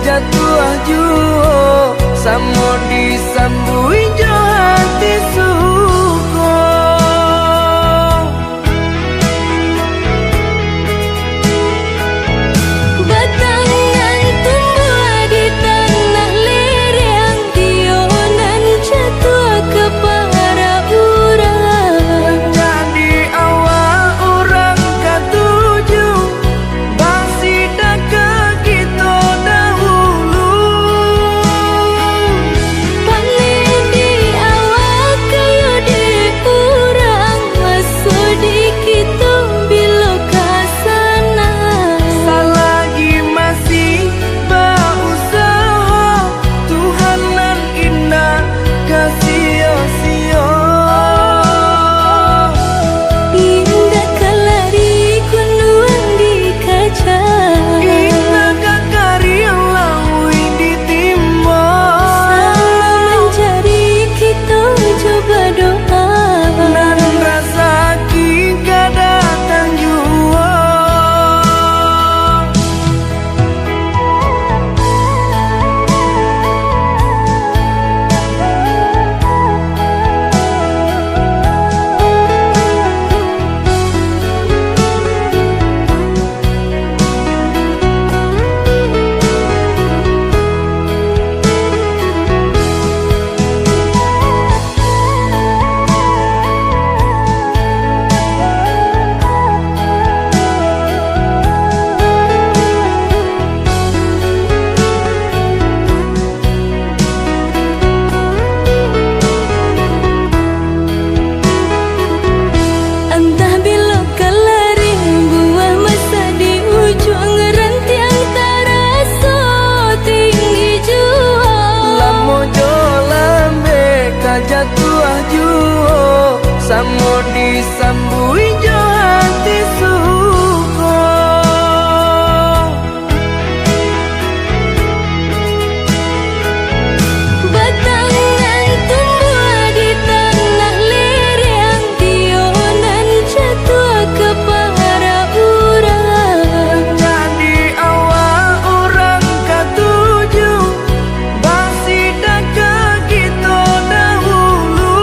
jatuh juo samo disambui jo hati suko. Batangan tumbuh di tanah lereng, tionan jatuh ke para urang. Jadi awal orang ketujuh basida ke kita dahulu. Panen di awal kayu di urang, masuk di kita bila kasana. Selagi masih berusaha, Tuhanan indah kasih-sia. Indah kelari kunuan di kaca, Indah kakari laui ditimba. selalu mencari kita coba doa. Dan rasa kita datang jua. Entah bila kelari buah masa di ujung rantiang terasa tinggi jua. Lamo jo lambe kajatuh juo samo disambui jo hati suko. Batangan tumbuh di tanah lereng, tionan jatuh ke para urang. Jadi awal orang ketujuh basida ke kita dahulu.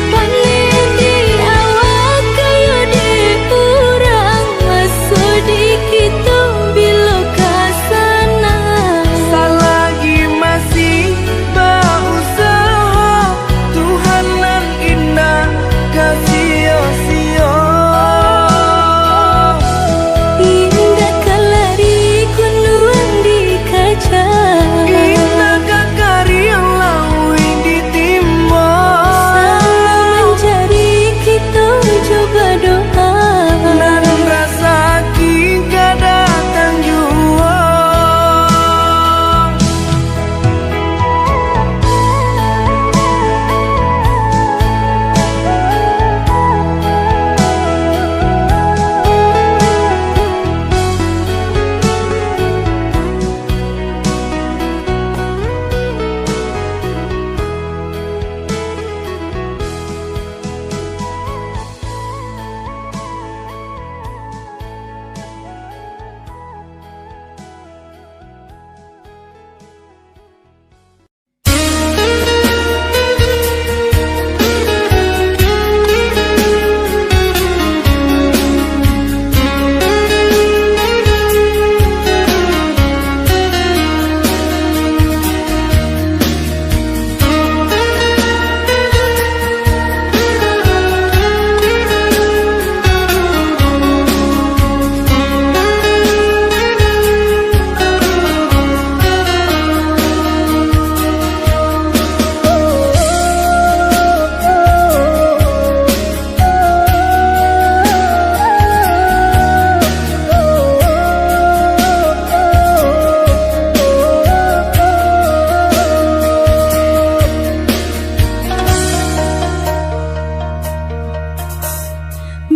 Panen di awal kayu di urang, masuk di kita bila kasana. Selagi masih berusaha, Tuhanan indah kasih-sia. Indah kelari kunuan di kaca, Indah kakari laui ditimba. selalu mencari kita coba doa. Dan rasa kita datang jua.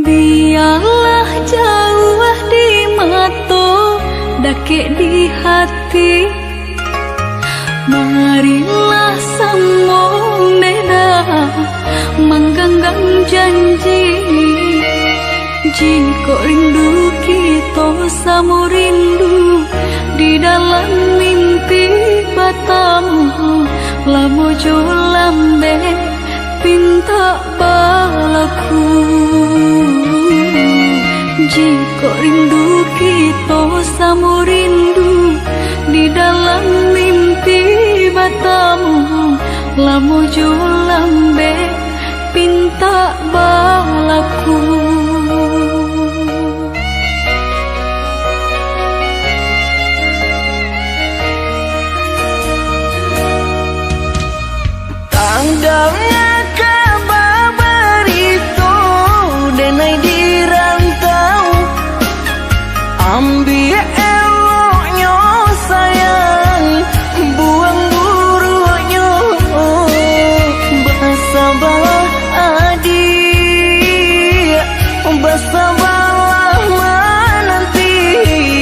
Biarlah jauh di mata, dakik di hati. Marilah sambung beda, menggenggam janji. Jika rindu kita sama rindu, di dalam mimpi batamu lamojo lambe pinta balaku. Jika rindu kita sama rindu di dalam mimpi batamu lamojo lambe pinta balaku. Tandangnya kabarito denai di rantau, ambil eloknya sayang, buang buruknya. Bersabarlah adik, bersabarlah menanti,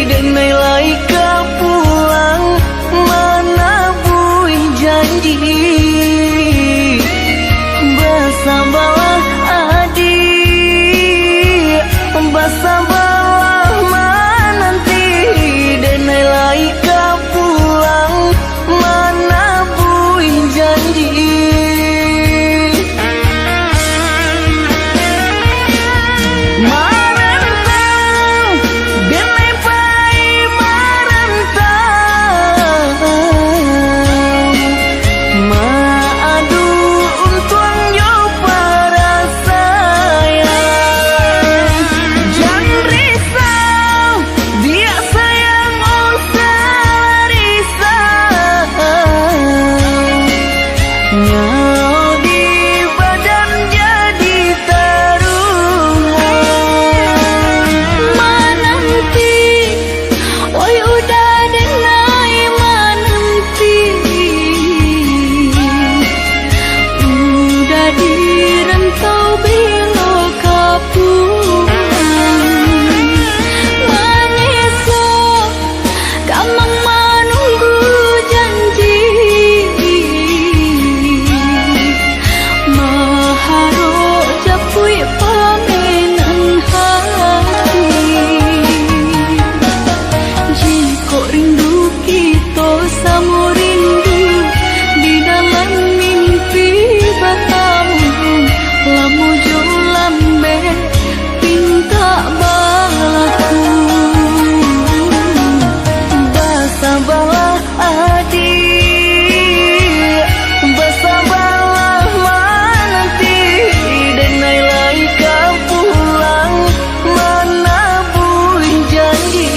denai laika pulang mana buih janji. Bersabarlah adik, bersabarlah menanti, denai laika pulang mana buih janji. Marantau, denai pai marantau, maadu untuang yo para sayang. Jangan risau, dia sayang usah risau. Nyau di badan jadi taruhan. Mananti, oi udah denai mananti, udah di rantau bilo kapulang. Maneso, kamang menunggu janji, maharo japui pamenan hati. Jika rindu kita sama rindu di dalam mimpi batamu lamojo lambe pinta balaku. Bersabarlah adik, bersabarlah menanti, denai laika pulang mana buih janji.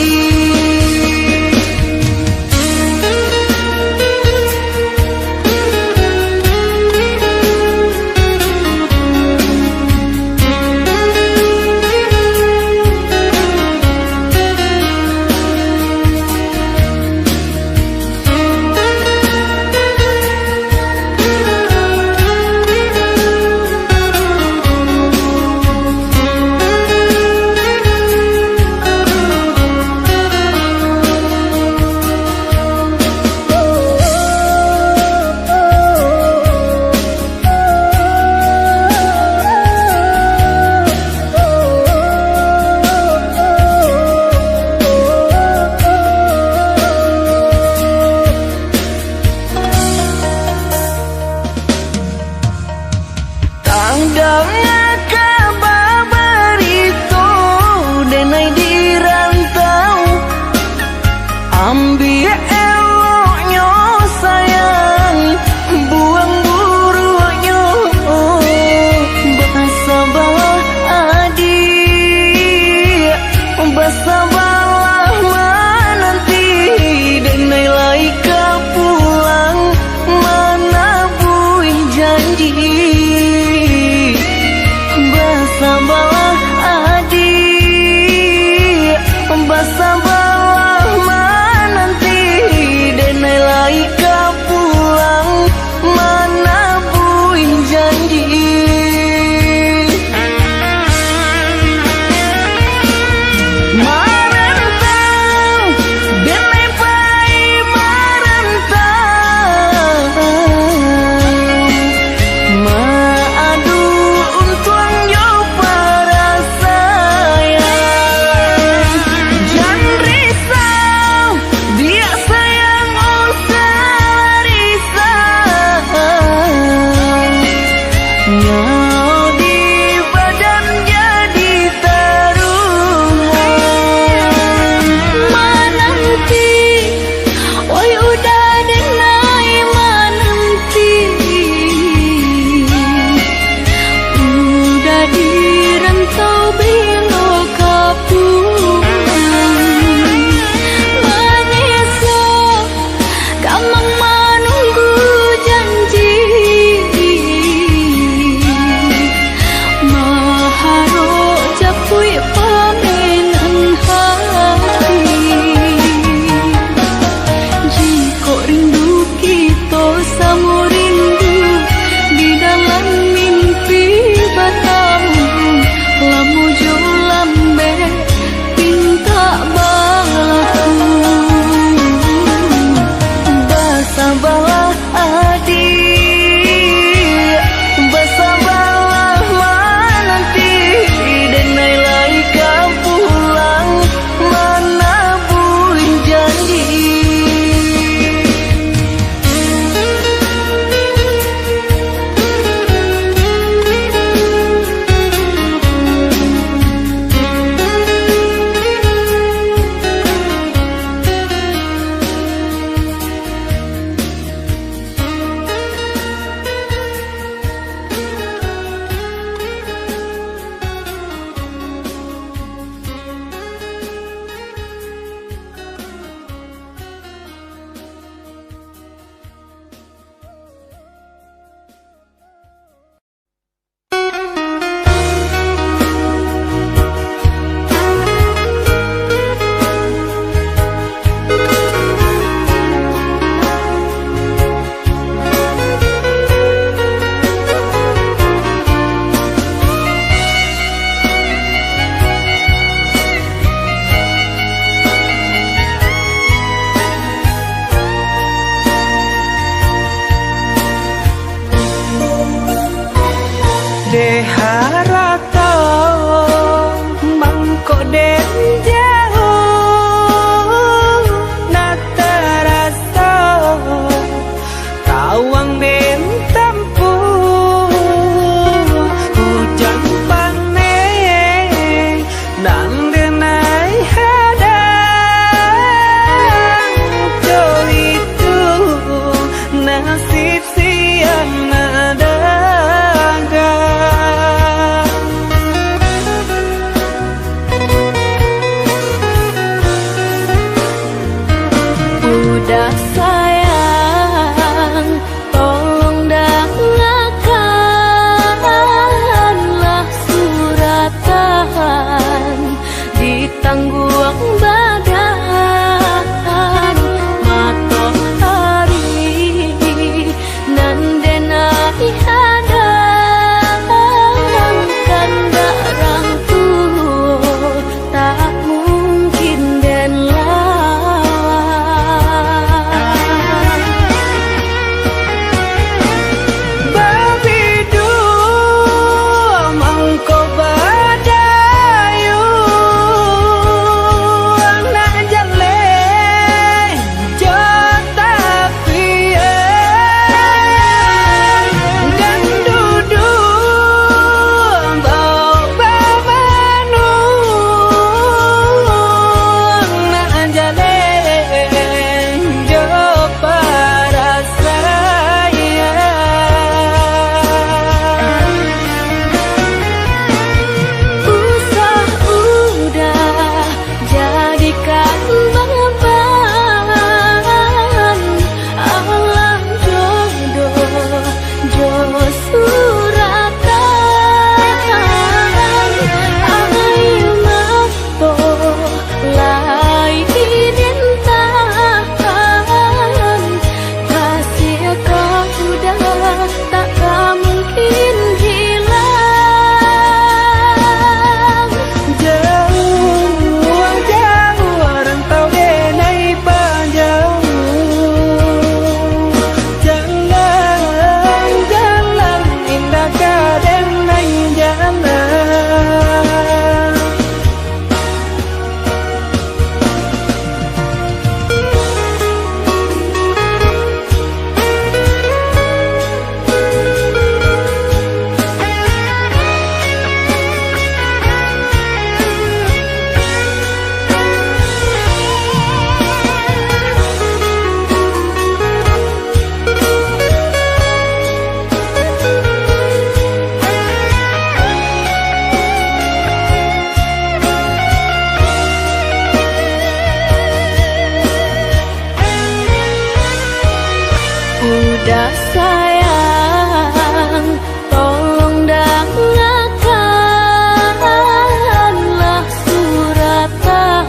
dah sayang, tolong dengarkanlah suratan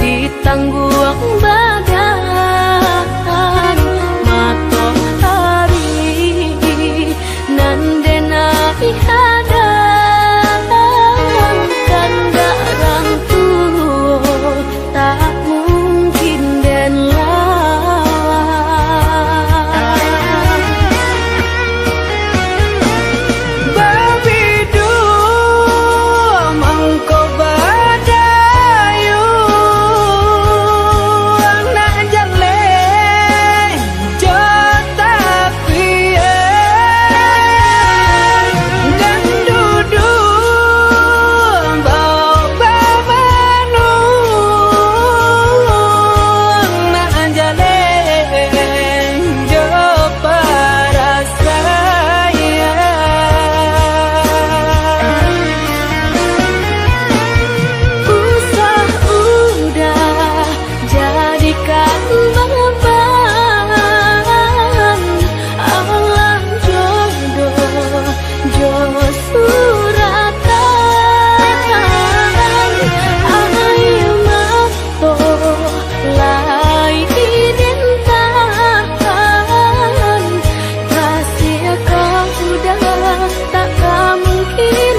di tangguang badan matahari nan denai hadang kandarang tuh tak mungkin den lawan Babidu mangko badayu anak jale jota pien dan dudu bau babanu anak jale jo para saya usah udah jadikan beban alam jodoh suratan ayo mato lai dintahan kasih kau udah tak mungkin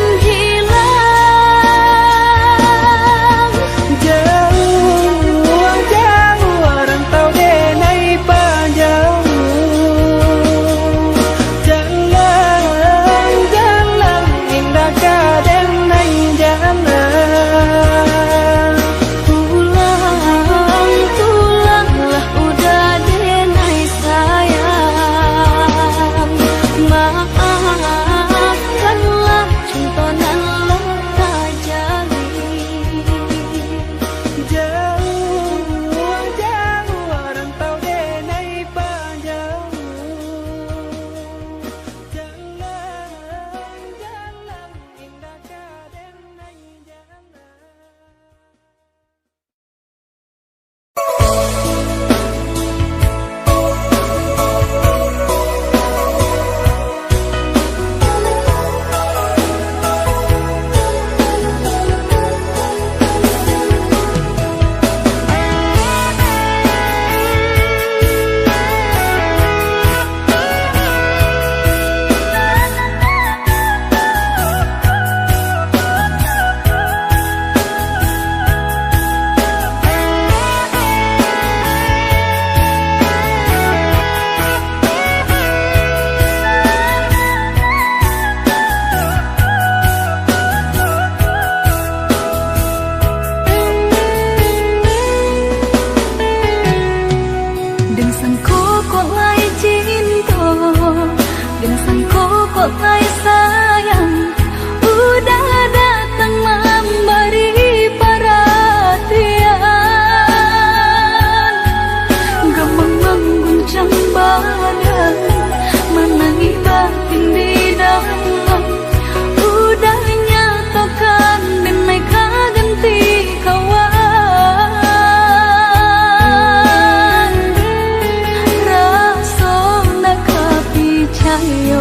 hilang jauh jauh rantau denai panjang jalan jalan indah kadenai jalan pulang pulanglah udah denai sayang maafkanlah cintonan leka jalin jauh jauh rantau denai panjang jalan jalan indah kadenai jalan đừng sang cố có ai cinta đừng sang cố có ai sayang udah datang memberi perhatian gemeng mengguncang badan menangi batin di dalam udah nyatakan dan mereka ganti kawan rasa nak percaya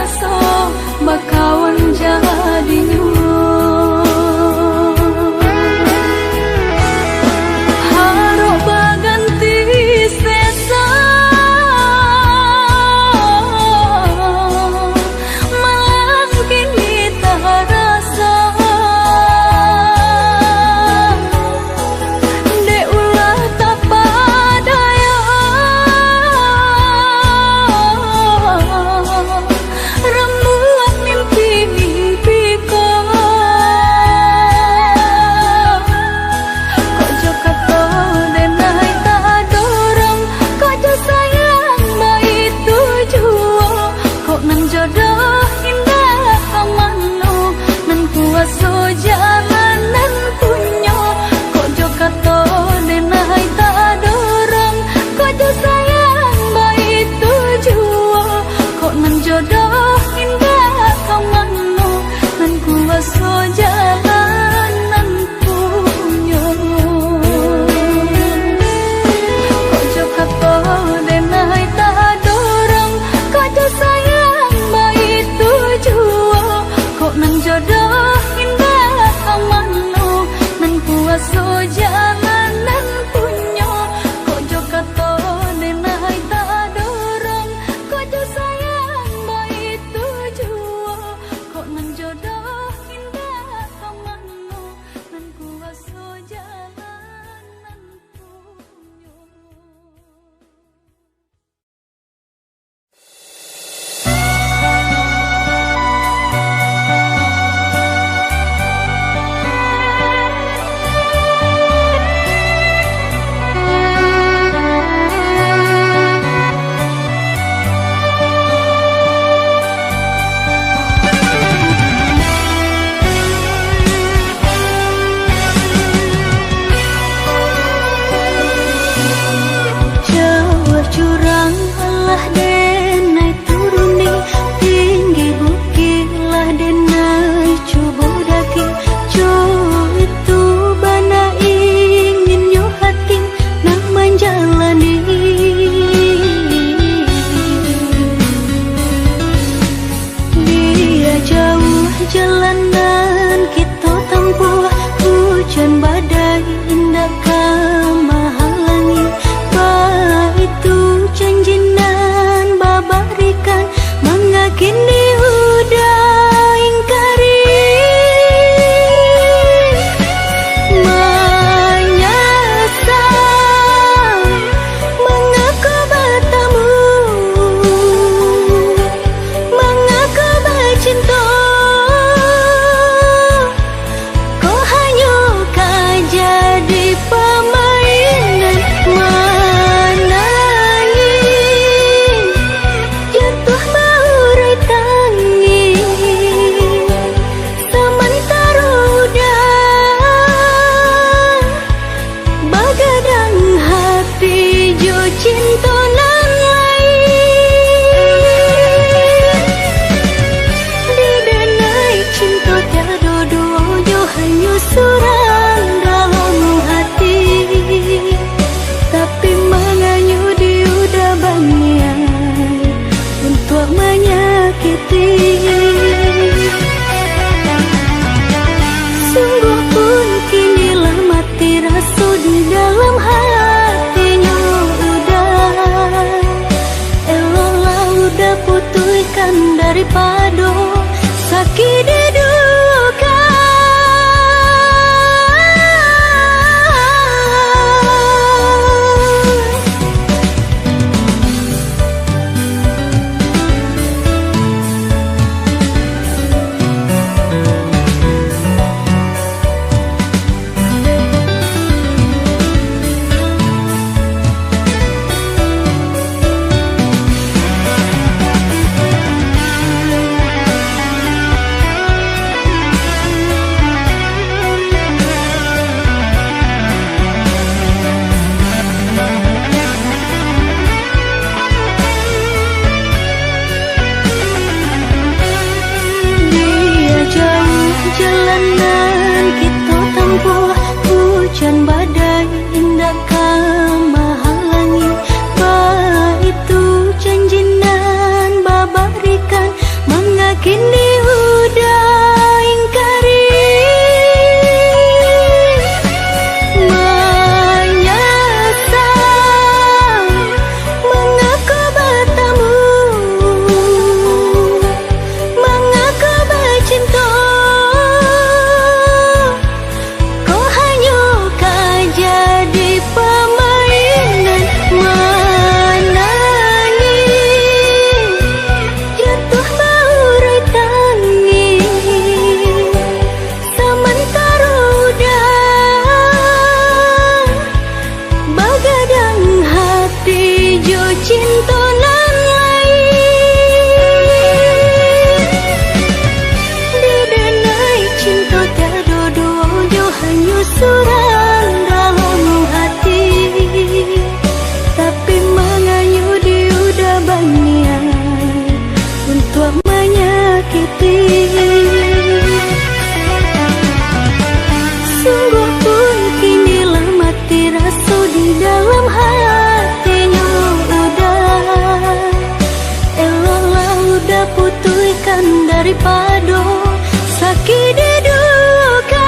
raso bakawan jadinya. Harap baganti sesa malah kini tak rasa dek ulah tak padaya rembulan mimpi-mimpiku kok joka to denai tak dorong kok jo sayang baik tujuo kok nan jodoh indah kamano nan kuaso jalanan punyo kok joka to denai tak dorong kok jo sayang baik tujuo kok nan jodoh indah kamano nan kuaso jalanan punyo kok joka to denai tak dorong kok jo sayang baik tujuo kok nan jodoh indah kamano nan kuaso jalanan punyo kok joka to denai tak dorong kok jo sayang baik tujuo kok nan jodoh indah kamano nan kuaso jalanan punyo. Jawa curang lah denai turuni tinggi bukit lah denai coba daki coba itu bana ingin nyo hati nak menjalani dia jauh jalanan kita tempuh hujan badai indah kamahalangi itu janjinan babarikan mengakini udah ingkari menyesal mengapa bertemu mengapa bercinta kau hanya kan jadi permainan menangis jatuh baurai tangi sementara udah bagadang hati jo cinta nan lain di denai cinta tiada dua jo hanya surang dalam hati tapi menganyu dia udah banyak untuk menyakiti sungguh pun kini lah mati rasa di dalam hatinya udah elolah udah putuskan daripada sakit diduga. suram dalam hati, tapi mengayuh di udah banyak untuk menyakiti. Sungguh pun kini lah mati rasa di dalam hatinya udah. Elolah udah putuskan daripada sakit diduga.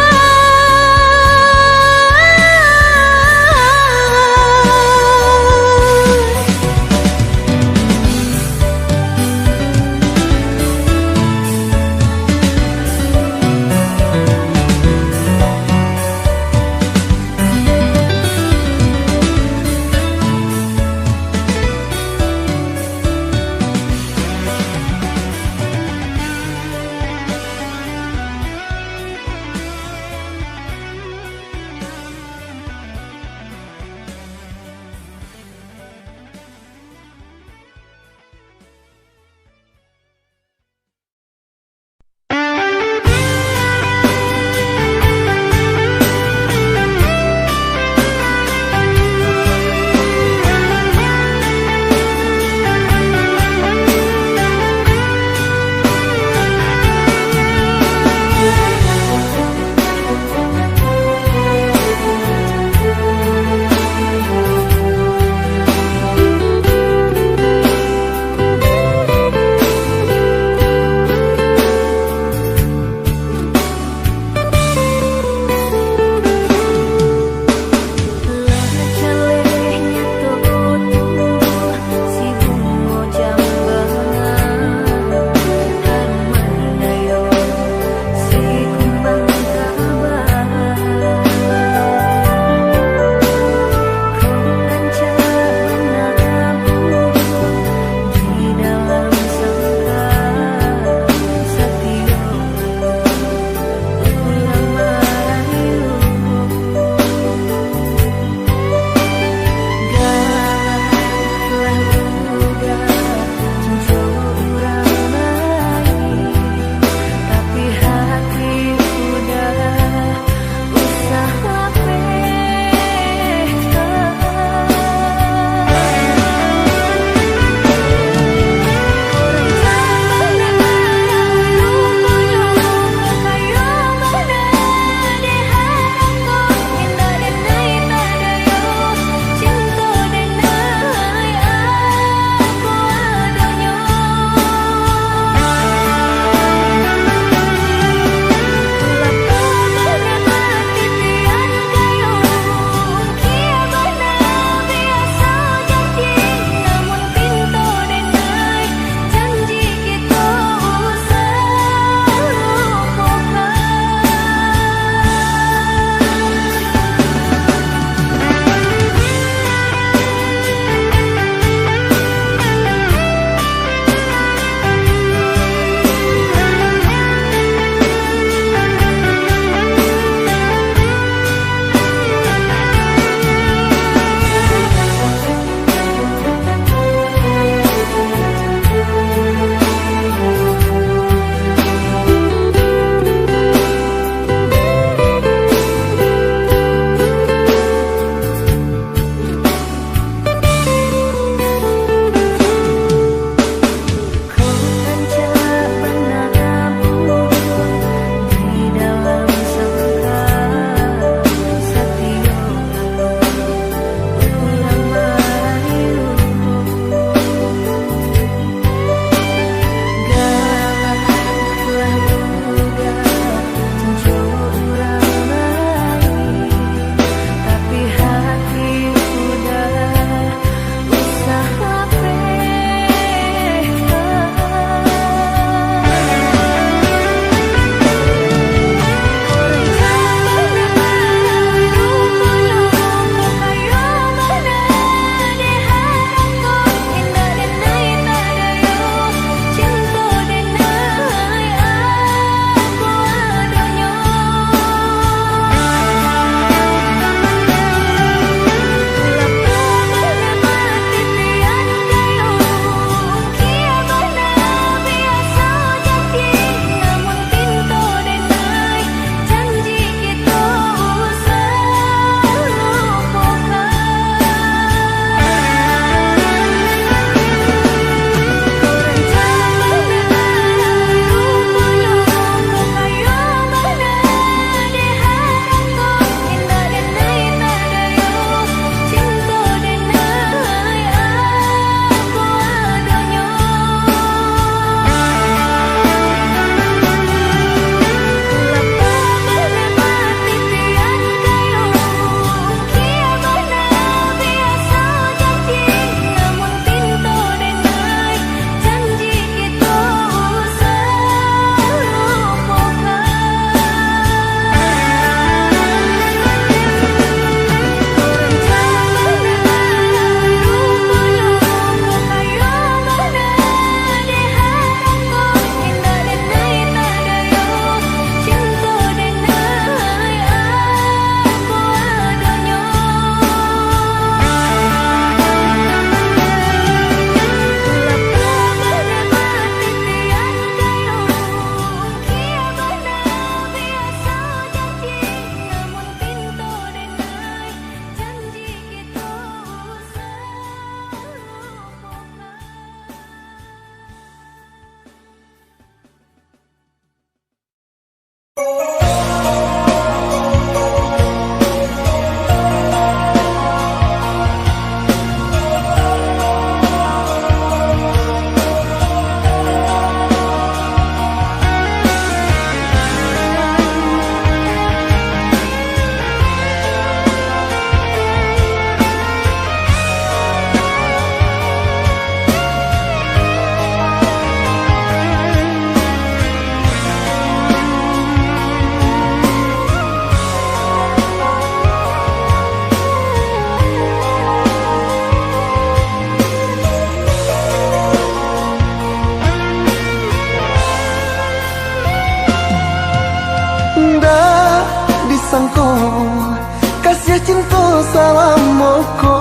salamoko,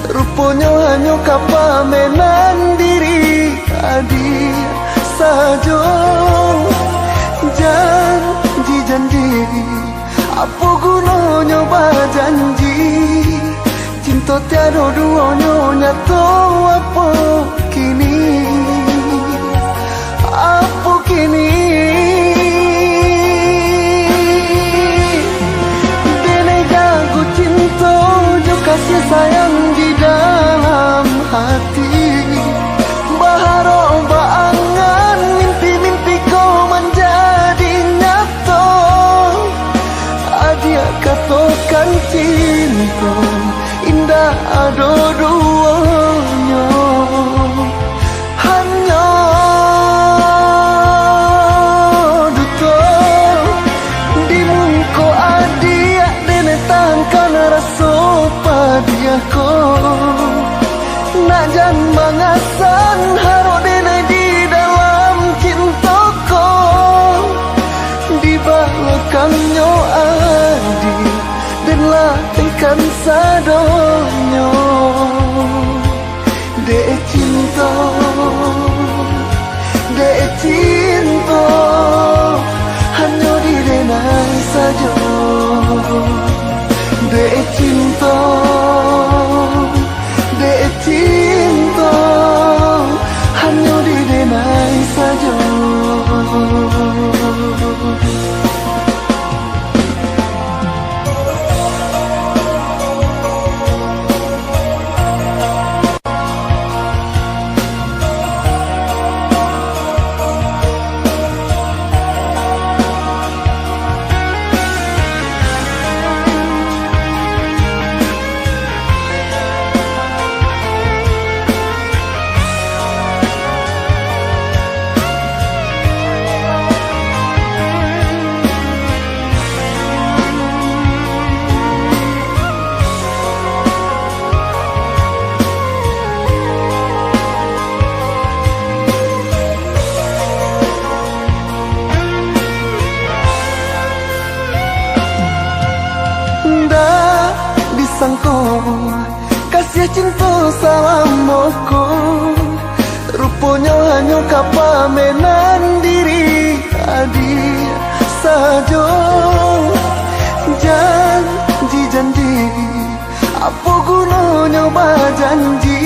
rupanya hanya kapamenan diri adi sajo. Janji-janji, apa gunanya berjanji? Cinta tiada duanya nyata apa kini? Apa kini? Dene jago cinta jo kasih sayang di dalam hati. Baharok baangan mimpi-mimpi kau menjadi nyata. Adia katakan cinta indah ada duanya. Hanya duto di muka adia dene tangkan rasa padiako. Nak jan mangasan haro dene di dalam cintaku. Di belakangnya adi dan latihkan sadonyo. Dek cinta, dek cinta, hanya di denai saja. Dek cinta, dek cinta, hanya di denai saja. Sangko kasih cinta salamoko, rupanya hanya kapamenan diri adi sajo. Janji-janji, apa gunanya berjanji?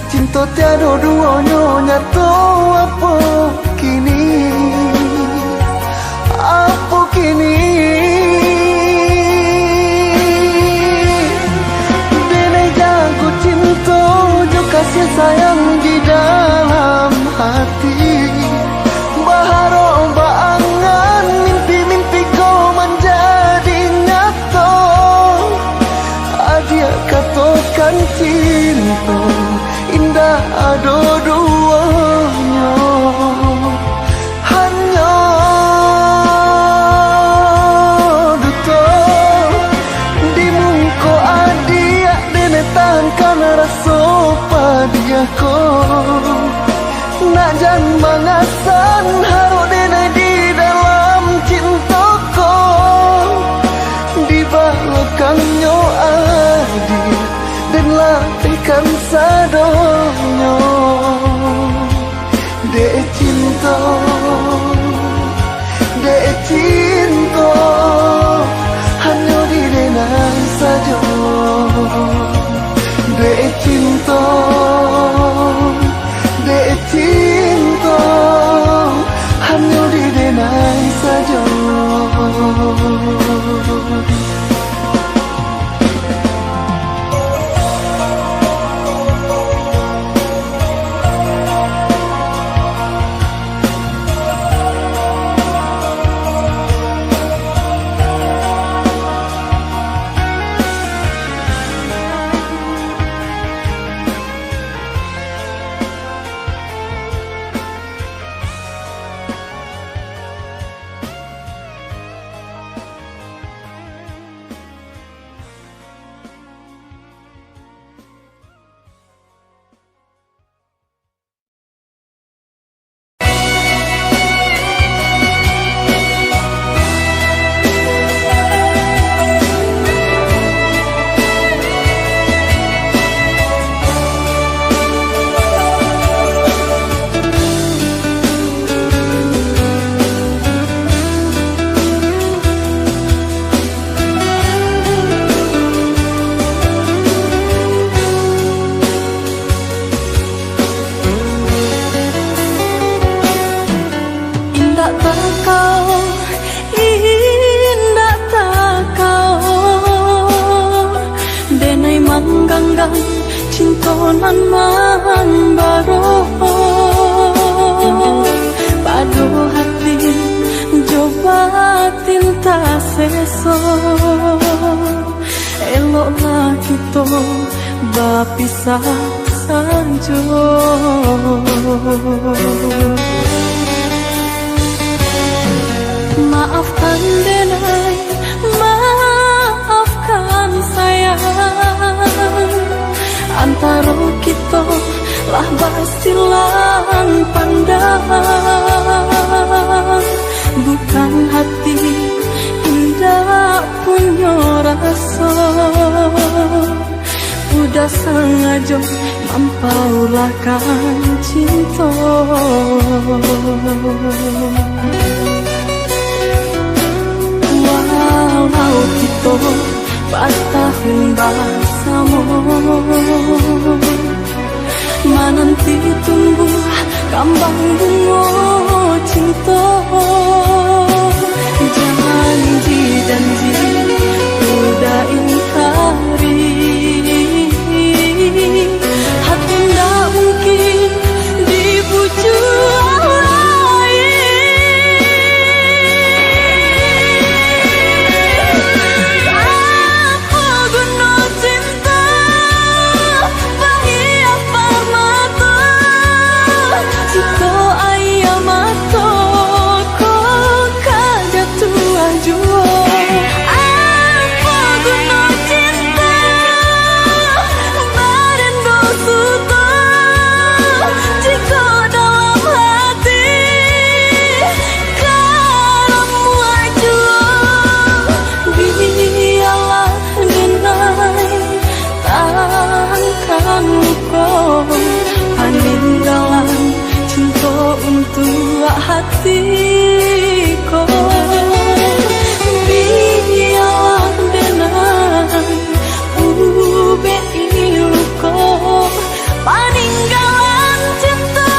Cinta tiada duanya nyata apa kini? Apa kini? Kasih sayang di dalam hati. Baharok baangan mimpi-mimpi kau menjadi nyata. Adia katakan cinta indah ada duanya. Hanya duto di muka adia dene tangkan rasa padiako. Nak jan mangasan haro dene di dalam cintaku. Di belakangnya adi dan latihkan sadonyo. Dek cinta, dek cinta, hanya di denai saja. Dek cinta, dek cinta, hanya di denai saja. Indah takau, indah takau, denai mangganggang cintonan man baro. Padu hati coba tinta seso, eloklah kita bapisah sanjo. Maafkan denai, maafkan sayang, antara kita lah basilan pandang. Bukan hati indah punya rasa, udah sengaja mampaulahkan cinta. Walau kita bertahun bersama, menanti tumbuh kembang bunga cinta. Janji-janji udah ingkari, hati tak mungkin dibujuk lain. Apa guna cinta bagi apa mata, jika ayam mata kau kajatuh jua. Apa guna cinta badan dosuta, jika dalam hati kamu jua. Biarlah denai tahankan kau peninggalan cinta untuk hatiku. Biarlah denai ube iluko peninggalan cinta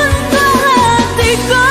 untuk hatiku.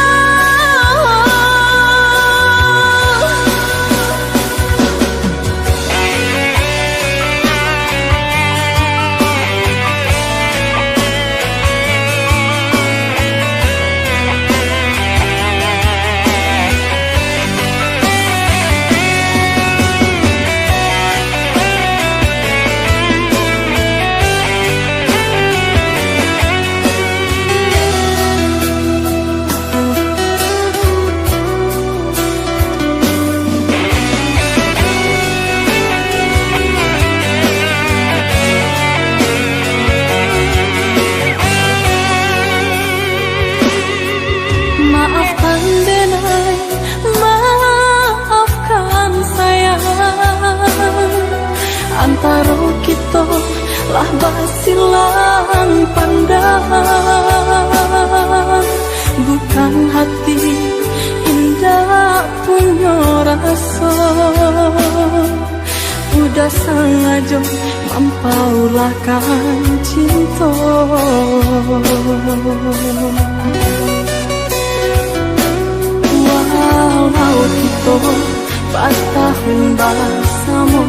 Maafkan denai, maafkan sayang, antara kita lah basilan pandang. Bukan hati indah punya rasa, udah sengaja mampaulahkan cinta. Walau kita bertahun bersama,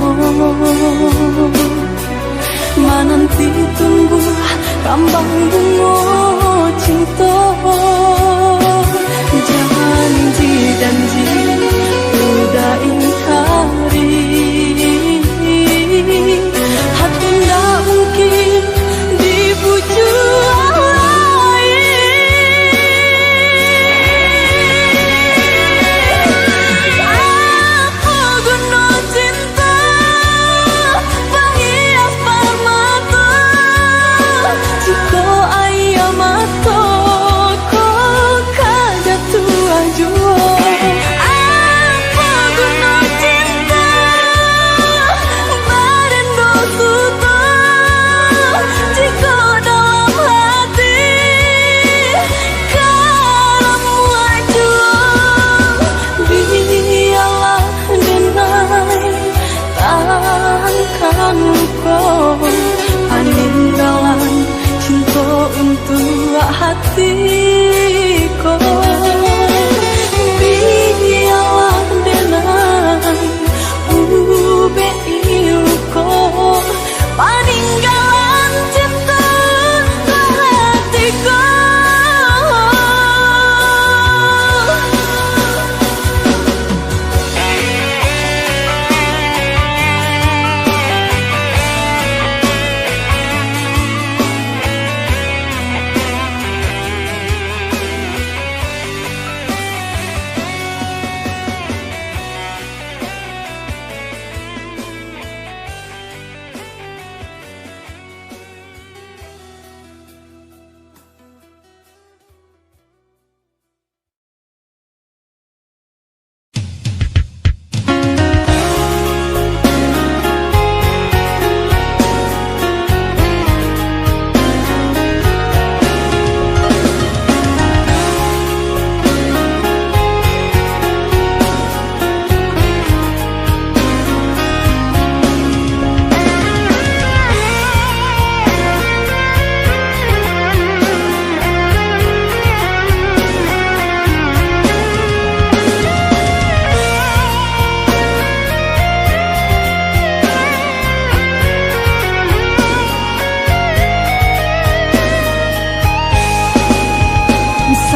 menanti tumbuh kembang bunga cinta. Janji-janji udah ingkari, hati tak mungkin dibujuk lain. Apa guna cinta bagi apa mata, jika ayam mata kau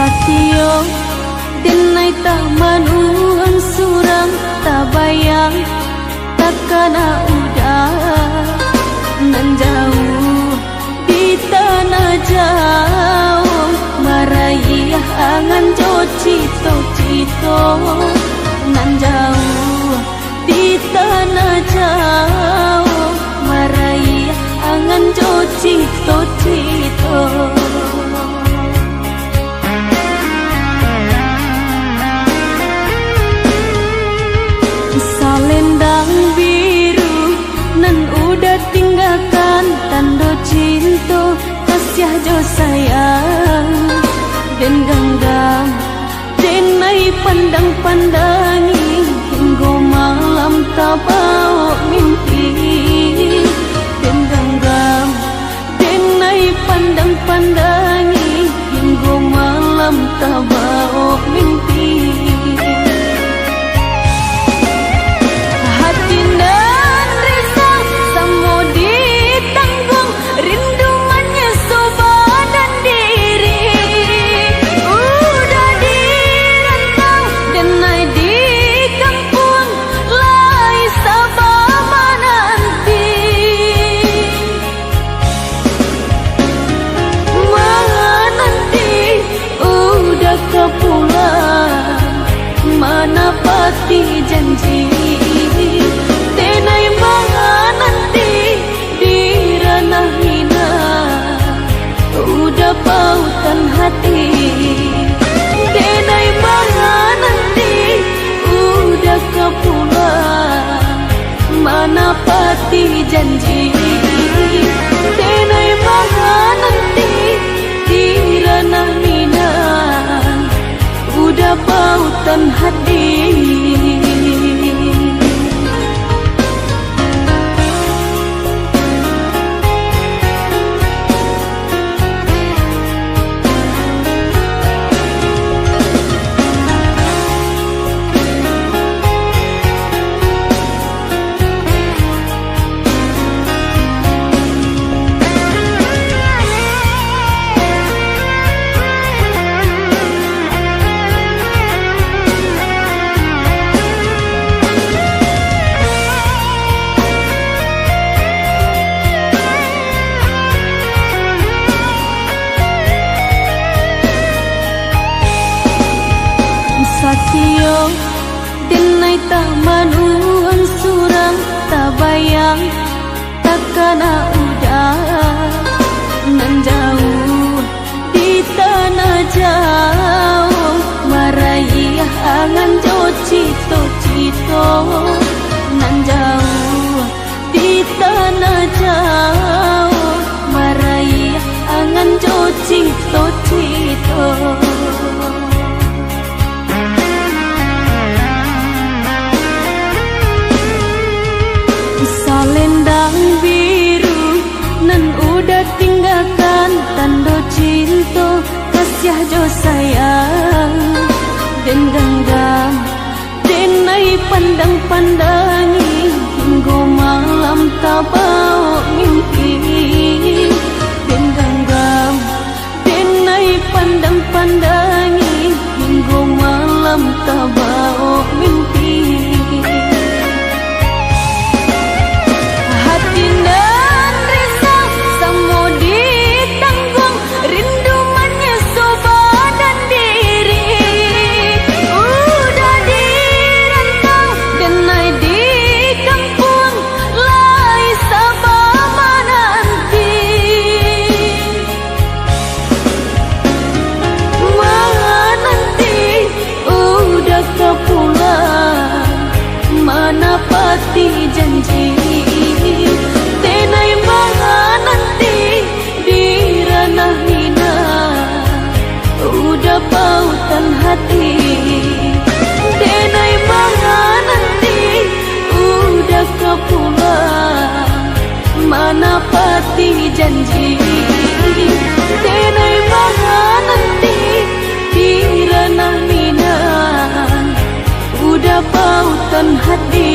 Satyo denai tak manuang surang tak bayang takana udah nan jauh di tanah jauh marayah angan jo cito nan jauh di tanah jauh marayah angan jo cito Salendang biru nan udah tinggalkan tanda cinta kasih jo sayang dan genggam denai pandang-pandangi hingga malam tak bawa mimpi dan genggam denai pandang-pandangi hingga malam tak bawa mimpi. Hati nan risau samo ditanggung rindu menyusu badan diri udah dirantau denai di kampung lai sabama nanti nanti udah kepulang mana pasti janji denai nanti di ranah hina udah pautan hati denai nanti udah kepulang mana pasti janji denai nanti di ranah hina udah pautan hati. Satyo denai tak manuang surang tak bayang takana udah nan jauh di tanah jauh marayah angan jo cito nan jauh di tanah jauh marayah angan jo cito Salendang biru nan udah tinggalkan tanda cinta kasih jo sayang dan genggam denai pandang-pandangi hingga malam tak bawa mimpi dan genggam denai pandang-pandangi hingga malam tak bawa mimpi. Hati nan risau samo ditanggung rindu menyusu badan diri udah dirantau denai di kampung lai sabama nanti nanti udah kepulang mana pasti janji denai nanti di ranah hina udah pautan hati denai nanti udah kepulang mana pasti janji denai nanti di ranah hina udah pautan hati.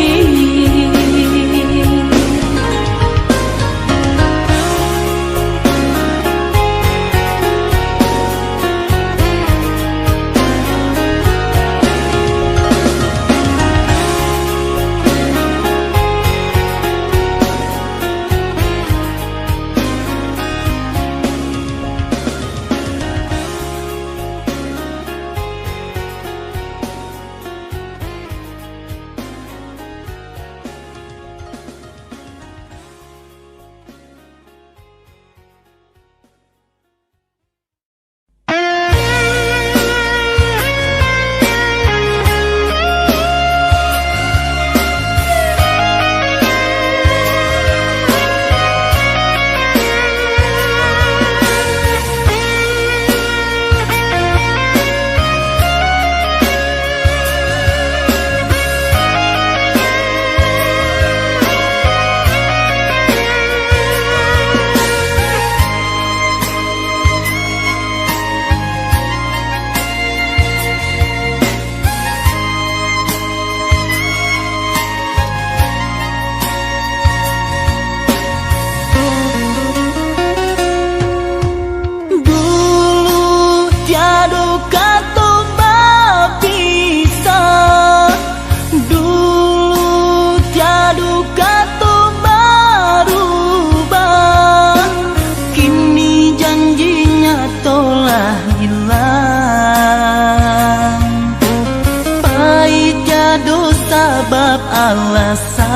alasan.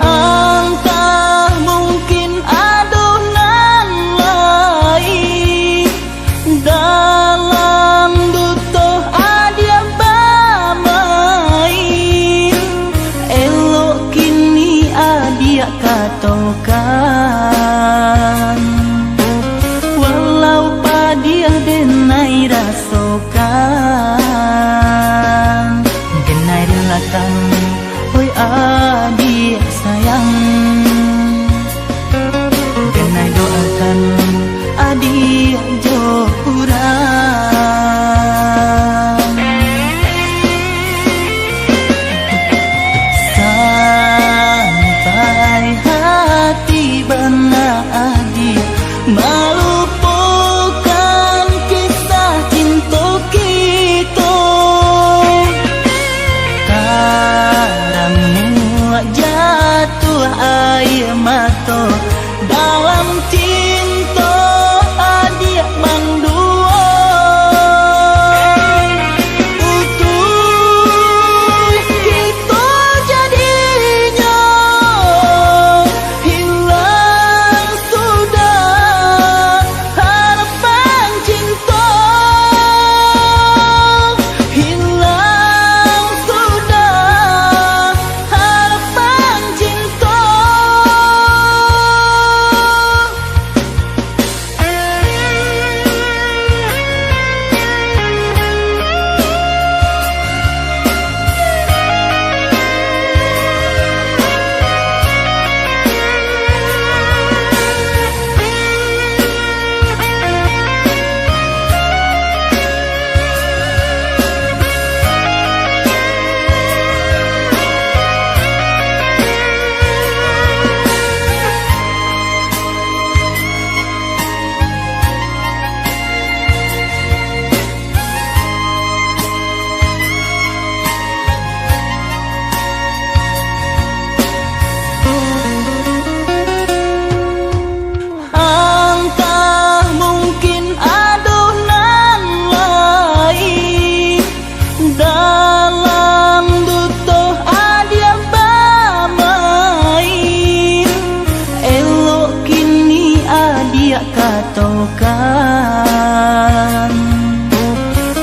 Angkah mungkin adonan lain dalam dutoh adia bamain, elok kini adia katokan, walau padia denai rasokan, genai relakan, oi adia sayang, genai doakan adia jokurang. Sampai hati bana adia melupakan kisah cinta kita, karangmu jatuh air mata dalam cinta adia mandua. Utuh kita jadinya hilang sudah harapan cinta, hilang sudah harapan cinta. Angkah mungkin adonan lain dalam dutoh adia bamain, elok kini adia katokan,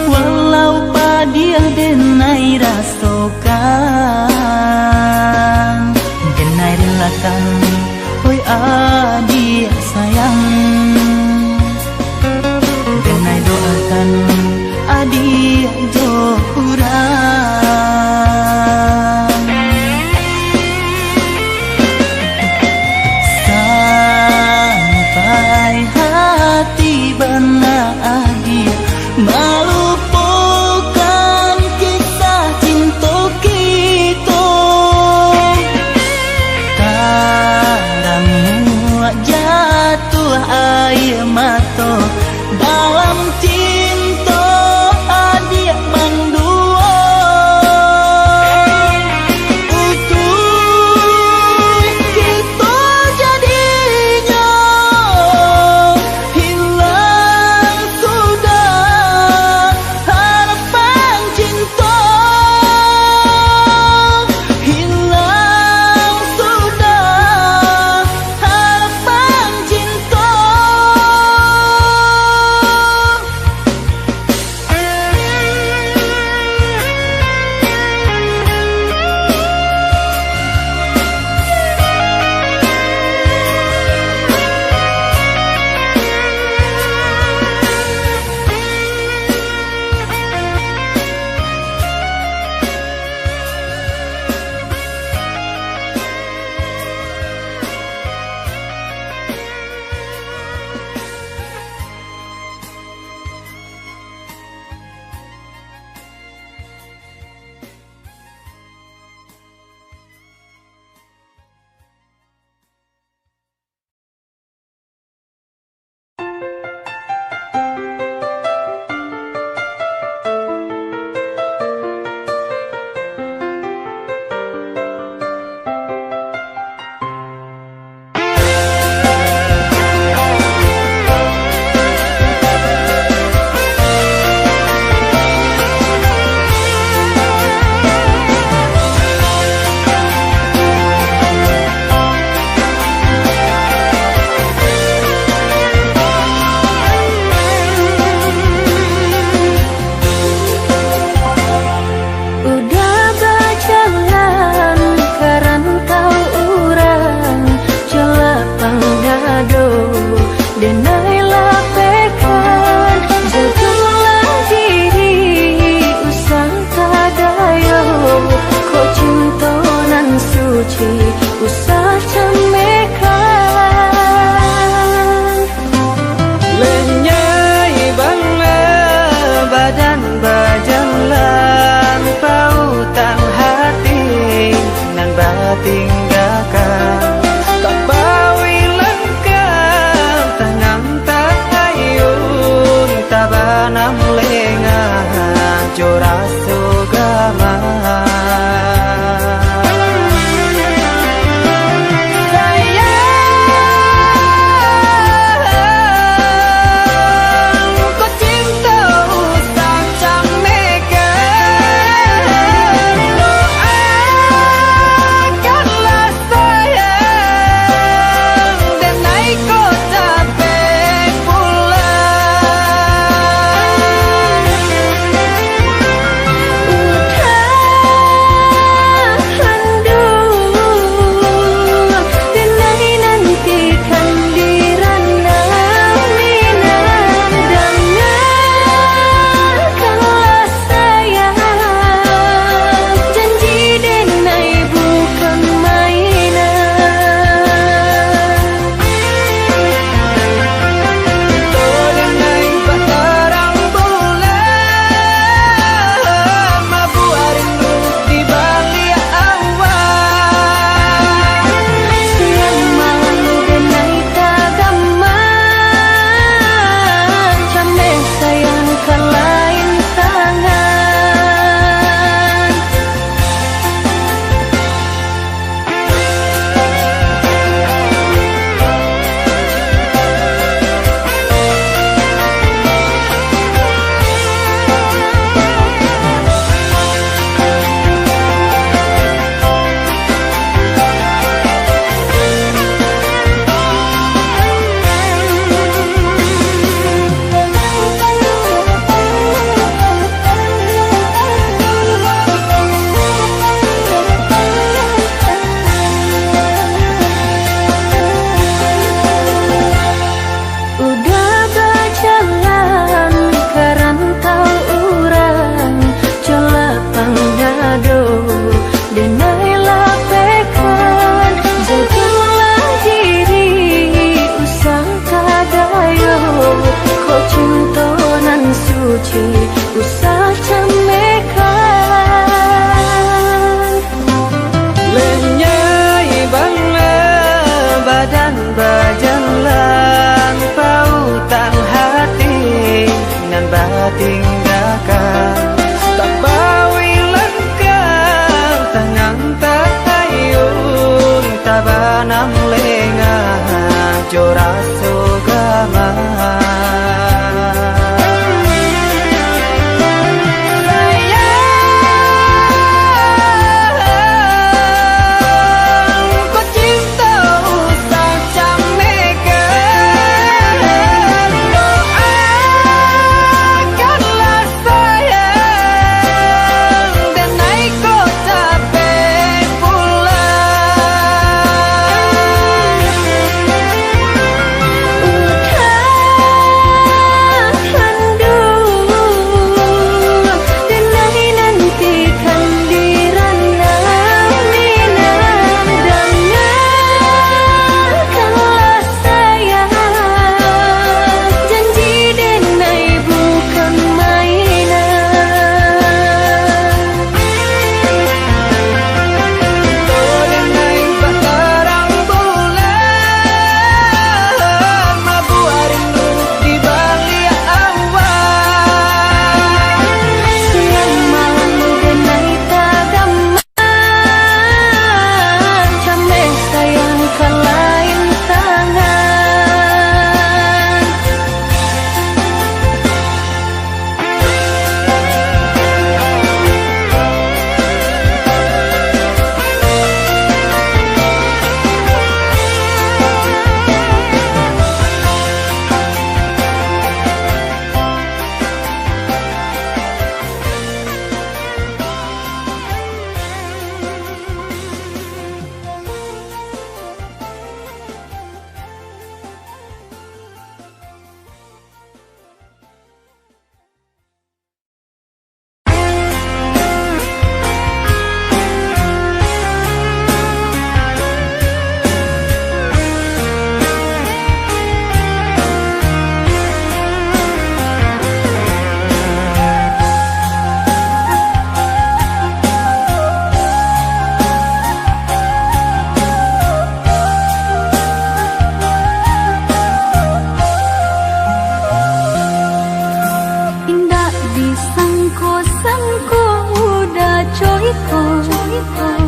walau padia denai rasokan, genai relakan, oi adia sayang, genai doakan adia jokurang. Sampai hati bana adia melupakan kisah cinta kita, karangmu jatuh air mata dalam cinta adia mandua. Utuh kita jadinya hilang sudah harapan cinta, hilang sudah harapan cinta.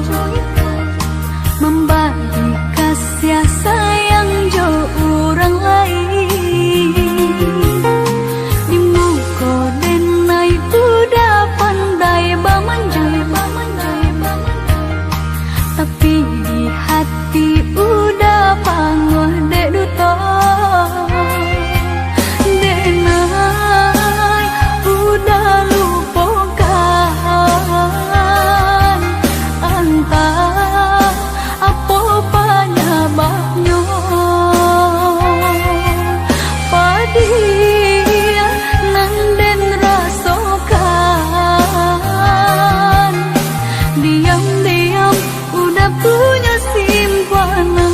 joiko membagi kasih sayang jo orang lain di muka denai udah pandai bamanjai tapi di hati udah pangoh dek duto denai udah lupakan antah apa penyebabnya padia nanden rasakan diam-diam udah punya simpanan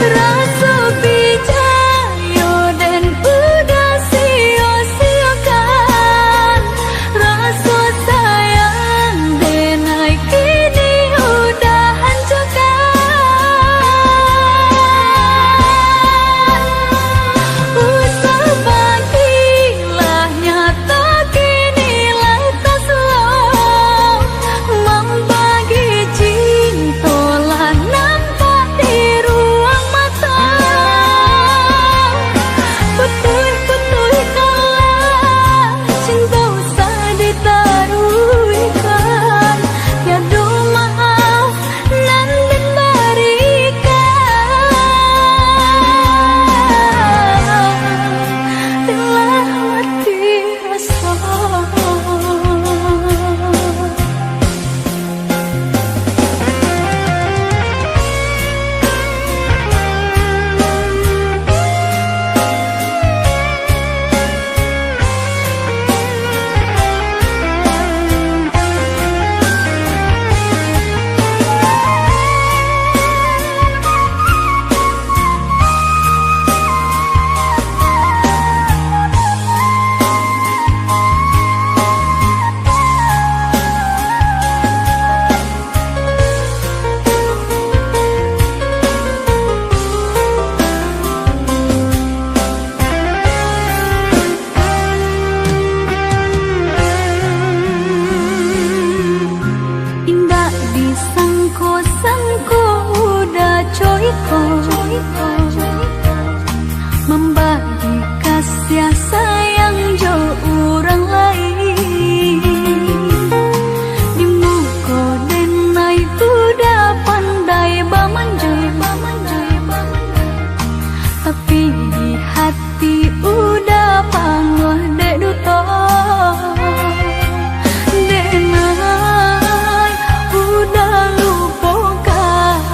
rasa pijayo dan udah sia-siakan rasa sayang denai kini udah hancurkan usah bagilah nyata kini lah tak slow membagi cinta lah nampak di ruang mata putui kalah cinta usah ditaruhkan tiada maaf nan diberikan telah mati rasa. Indah disangko-sangko udah joiko membagi kasih sayang jo orang lain di muka denai udah pandai bamanjai tapi di hati udah pangoh dek duto denai udah lupakan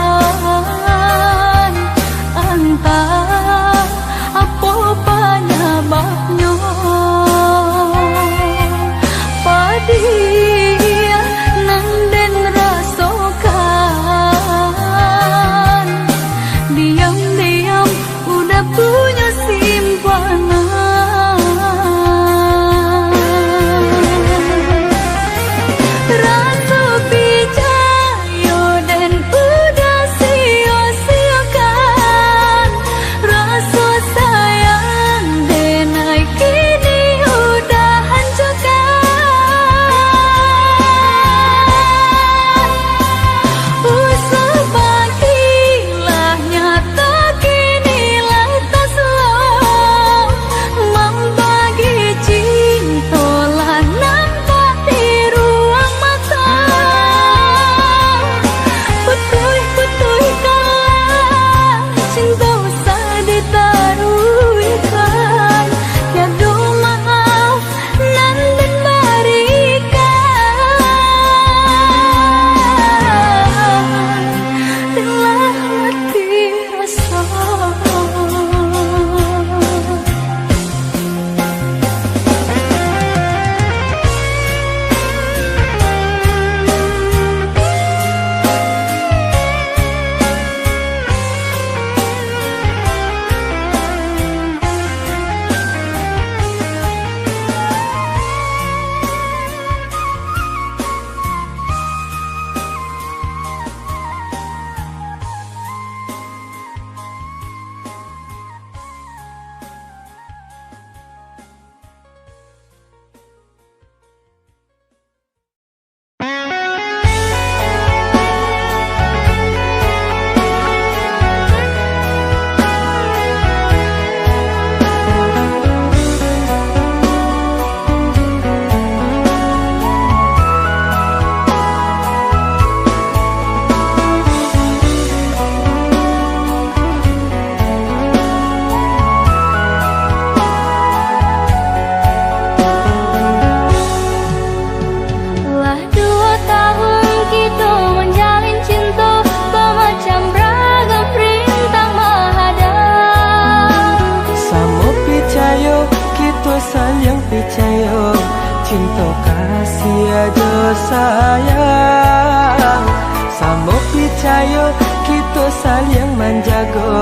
sayang, samo picayo kita saling menjaga,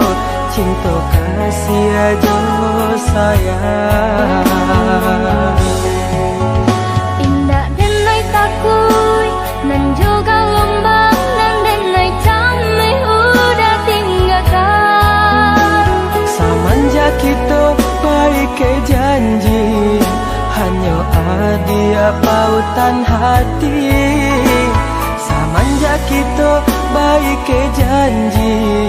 cinta kasih aja sayang. Indah denai takui nan juga lombang dan denai camai udah tinggalkan. Semenjak kita baik ke janji, hanya ada pautan hati. Semenjak kita baik ke janji,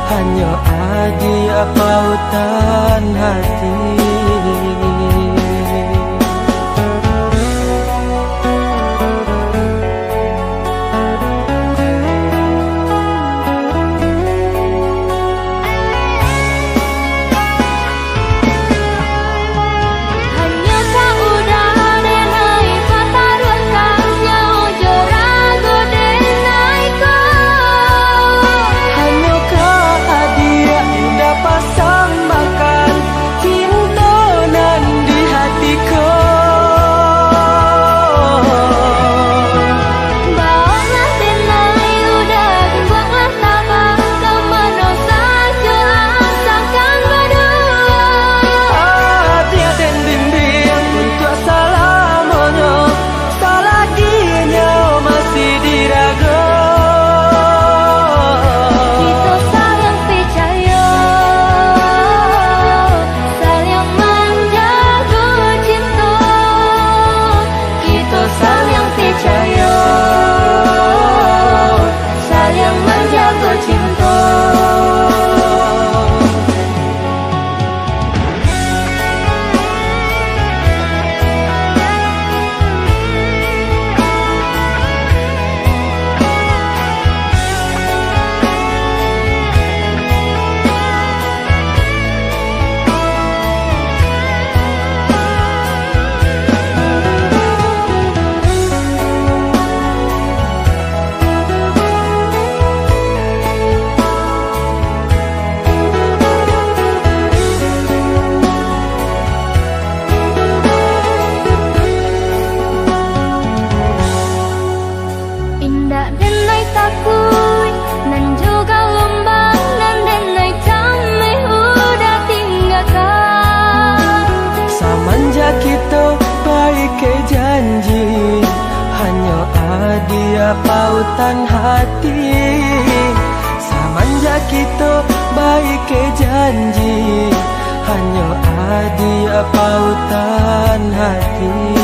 hanya ada pautan hati. Dia pautan hati, semenjak kita baik ke janji, hanya ada pautan hati.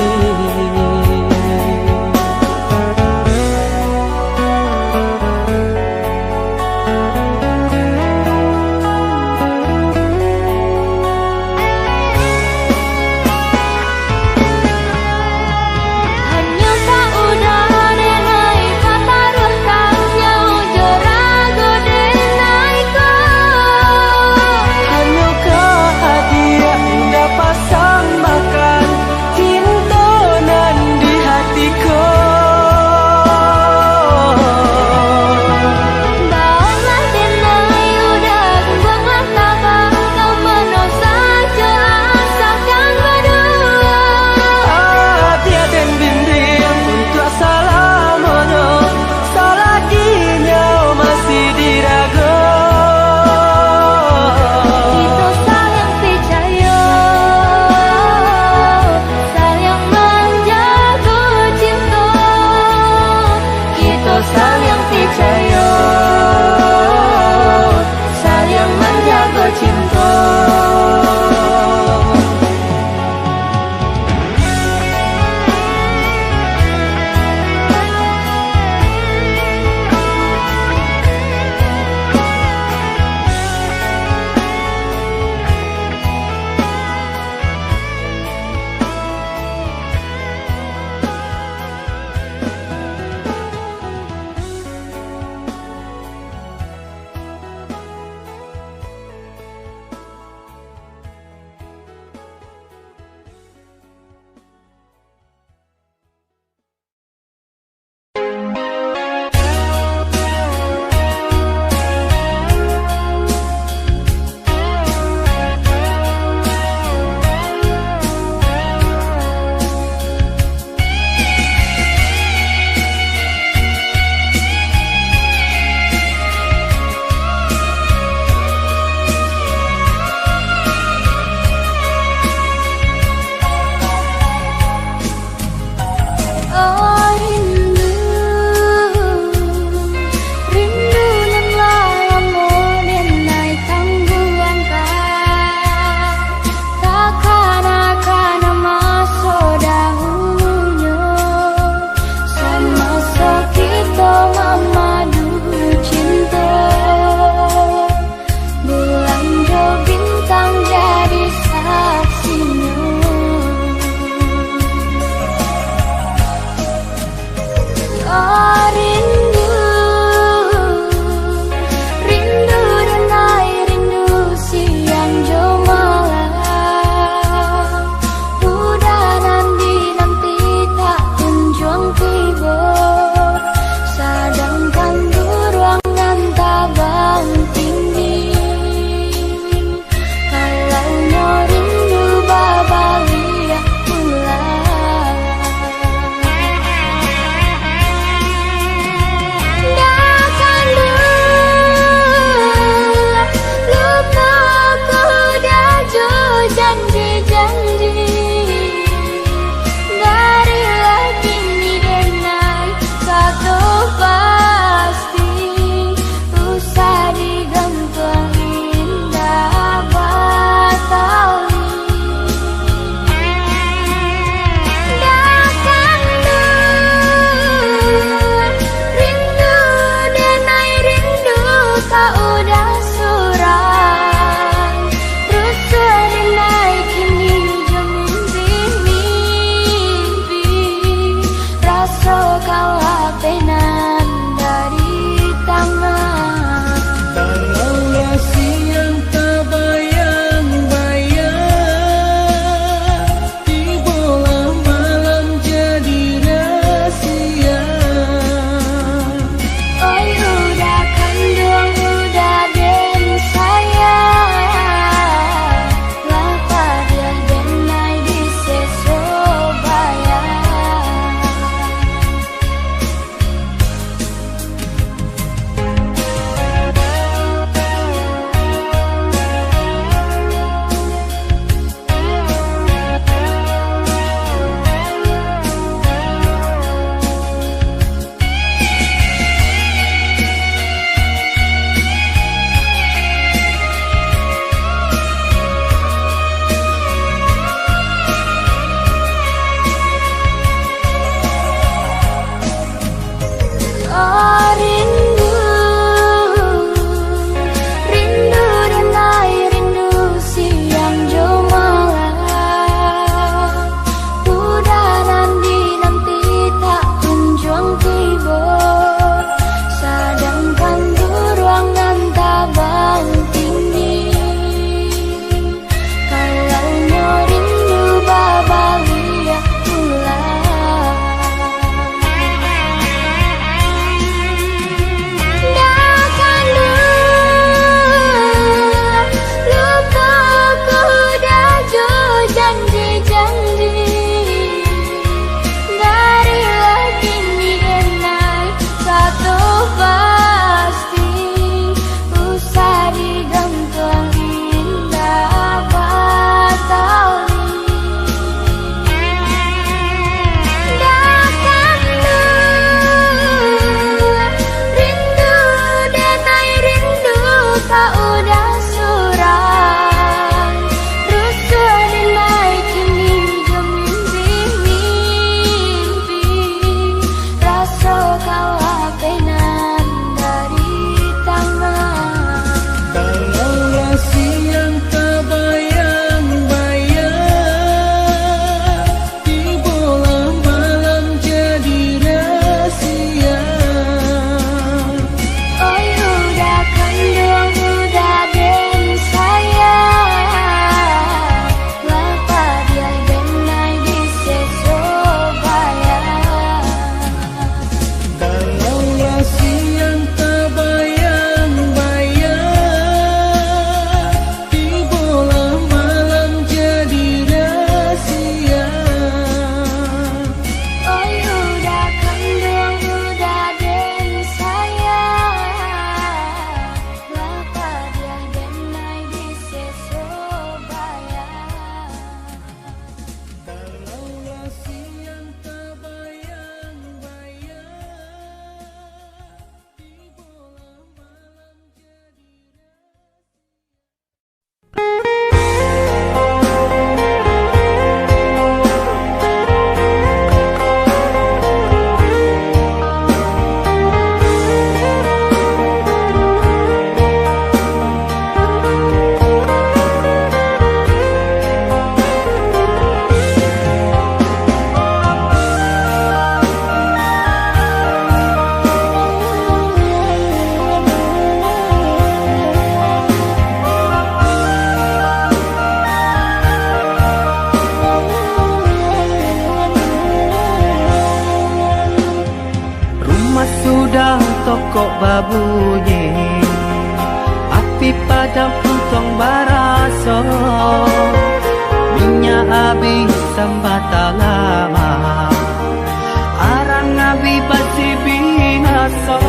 babunyi, api padam puntong baraso, minyak habis sambata lama, arang abi basi binaso.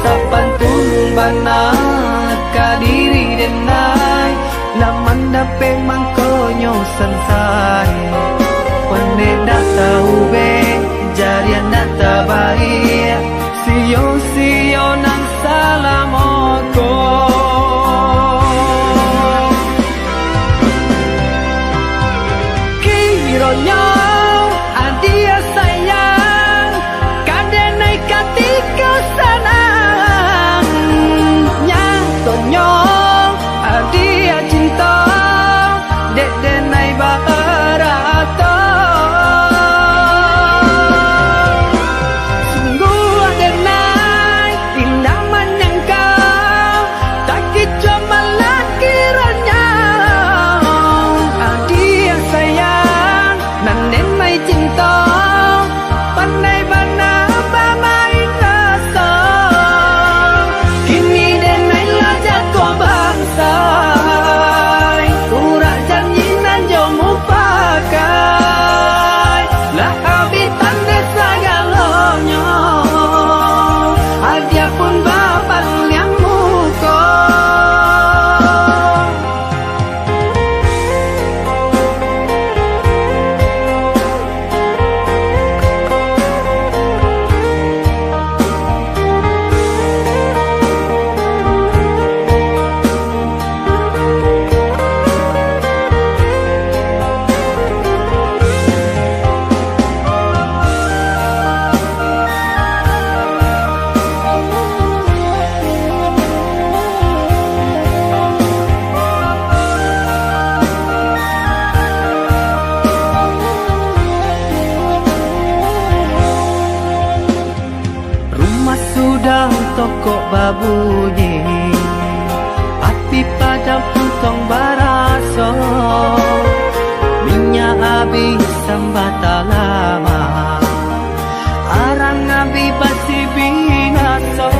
Sapantun banat kadiri denai, laman dape mangkonyo sansai. Pandai dah tahu be, jarian data baik, sio nang salamoko. Kironyo adia sayang, kadenai katika sanang, nyatonyo adia cinta, dek denai barato. Sungguh denai indah menyangkau, tak kicau malah kiranya. Adia sayang, nan denai cinta, pandai bana bermain rasa. Kini denai lah jatuh bangsa, urak janji nan jauh pakai, lah habitan desa galonyo, adia pun babal yang muko. Rumah sudah toko babunyi, api padam puntong baraso, minyak habis sambata lama, arang abi basi binaso.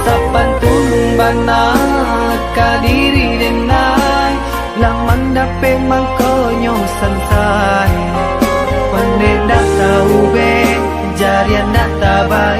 Sapantun banat kadiri denai, laman dape mangkonyo sansai. Pandai dah tahu be, jarian dah tabai.